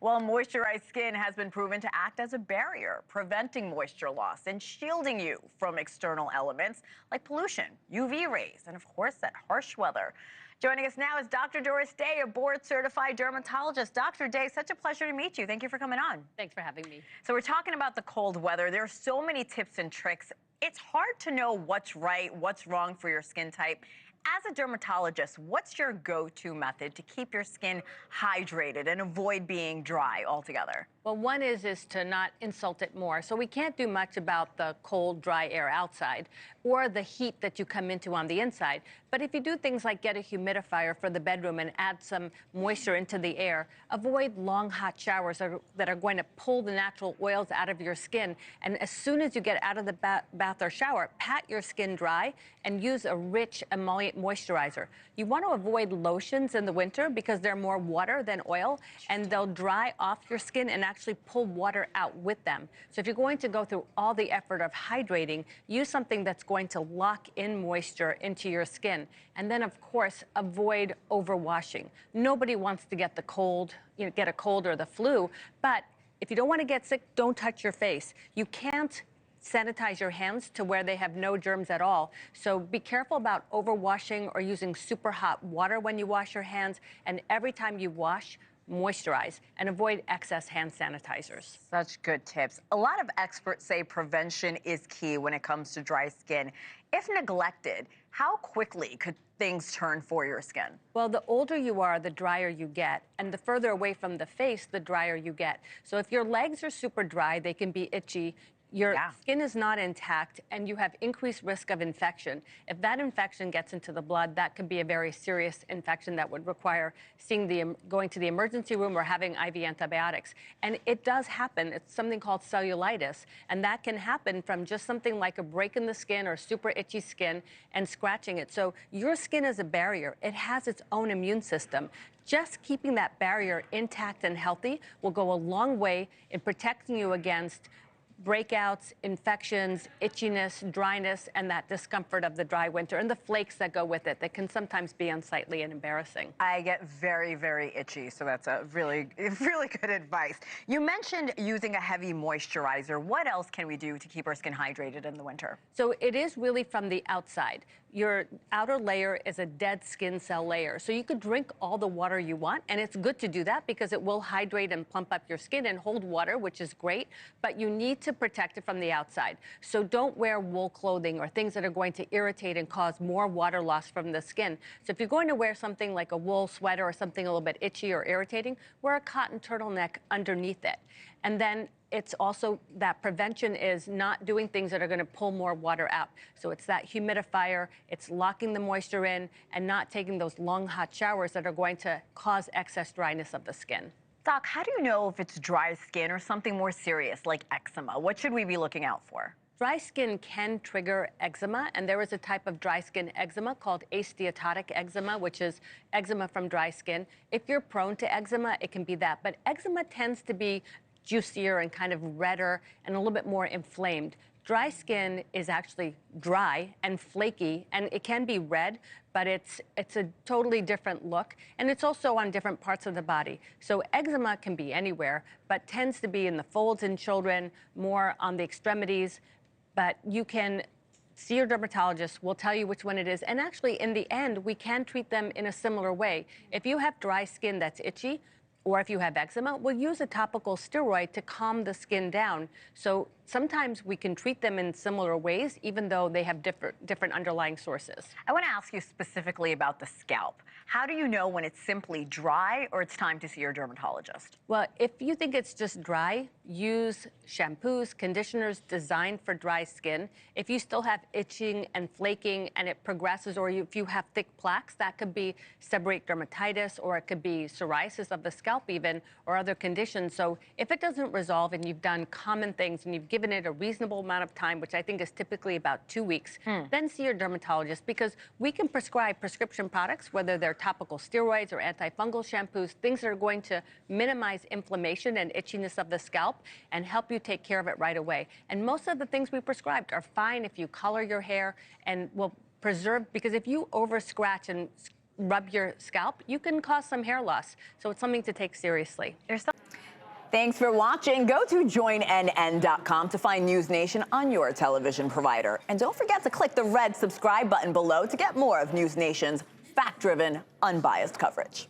Well, moisturized skin has been proven to act as a barrier, preventing moisture loss and shielding you from external elements like pollution, UV rays, and of course, that harsh weather. Joining us now is Dr. Doris Day, a board-certified dermatologist. Dr. Day, such a pleasure to meet you. Thank you for coming on. Thanks for having me. So we're talking about the cold weather. There are so many tips and tricks. It's hard to know what's right, what's wrong for your skin type. As a dermatologist, what's your go-to method to keep your skin hydrated and avoid being dry altogether? Well, one is to not insult it more. So we can't do much about the cold, dry air outside or the heat that you come into on the inside. But if you do things like get a humidifier for the bedroom and add some moisture into the air, avoid long, hot showers that are going to pull the natural oils out of your skin. And as soon as you get out of the bath or shower, pat your skin dry and use a rich emollient moisturizer. You want to avoid lotions in the winter because they're more water than oil, and they'll dry off your skin and actually pull water out with them. So if you're going to go through all the effort of hydrating, use something that's going to lock in moisture into your skin. And then, of course, avoid overwashing. Nobody wants to get the cold, get a cold or the flu, but if you don't want to get sick, don't touch your face. You can't sanitize your hands to where they have no germs at all. So be careful about overwashing or using super hot water when you wash your hands. And every time you wash, moisturize and avoid excess hand sanitizers. Such good tips. A lot of experts say prevention is key when it comes to dry skin. If neglected, how quickly could things turn for your skin? Well, the older you are, the drier you get. And the further away from the face, the drier you get. So if your legs are super dry, they can be itchy. Your skin is not intact, and you have increased risk of infection. If that infection gets into the blood, that could be a very serious infection that would require going to the emergency room or having IV antibiotics. And it does happen. It's something called cellulitis, and that can happen from just something like a break in the skin or super itchy skin and scratching it. So your skin is a barrier. It has its own immune system. Just keeping that barrier intact and healthy will go a long way in protecting you against breakouts, infections, itchiness, dryness, and that discomfort of the dry winter and the flakes that go with it that can sometimes be unsightly and embarrassing. I get very, very itchy, so that's a really good advice. You mentioned using a heavy moisturizer. What else can we do to keep our skin hydrated in the winter? So it is really from the outside. Your outer layer is a dead skin cell layer. So you could drink all the water you want, and it's good to do that because it will hydrate and plump up your skin and hold water, which is great, but you need to protect it from the outside. So don't wear wool clothing or things that are going to irritate and cause more water loss from the skin. So if you're going to wear something like a wool sweater or something a little bit itchy or irritating, wear a cotton turtleneck underneath it. And then it's also that prevention is not doing things that are going to pull more water out. So it's that humidifier, it's locking the moisture in, and not taking those long, hot showers that are going to cause excess dryness of the skin. Doc, how do you know if it's dry skin or something more serious like eczema? What should we be looking out for? Dry skin can trigger eczema, and there is a type of dry skin eczema called asteatotic eczema, which is eczema from dry skin. If you're prone to eczema, it can be that. But eczema tends to be juicier and kind of redder and a little bit more inflamed. Dry skin is actually dry and flaky, and it can be red, but it's a totally different look, and it's also on different parts of the body. So eczema can be anywhere, but tends to be in the folds in children, more on the extremities. But you can see your dermatologist. We'll tell you which one it is. And actually, in the end, we can treat them in a similar way. If you have dry skin that's itchy, or if you have eczema, we'll use a topical steroid to calm the skin down. So sometimes we can treat them in similar ways, even though they have different underlying sources. I want to ask you specifically about the scalp. How do you know when it's simply dry or it's time to see your dermatologist? Well, if you think it's just dry, use shampoos, conditioners designed for dry skin. If you still have itching and flaking and it progresses, or if you have thick plaques, that could be seborrheic dermatitis, or it could be psoriasis of the scalp even, or other conditions. So if it doesn't resolve and you've done common things and you've given it a reasonable amount of time, which I think is typically about 2 weeks, then see your dermatologist, because we can prescribe prescription products, whether they're topical steroids or antifungal shampoos, things that are going to minimize inflammation and itchiness of the scalp and help you take care of it right away. And most of the things we prescribed are fine if you color your hair and will preserve, because if you over scratch and rub your scalp, you can cause some hair loss. So it's something to take seriously. Thanks for watching. Go to joinnn.com to find NewsNation on your television provider. And don't forget to click the red subscribe button below to get more of NewsNation's fact-driven, unbiased coverage.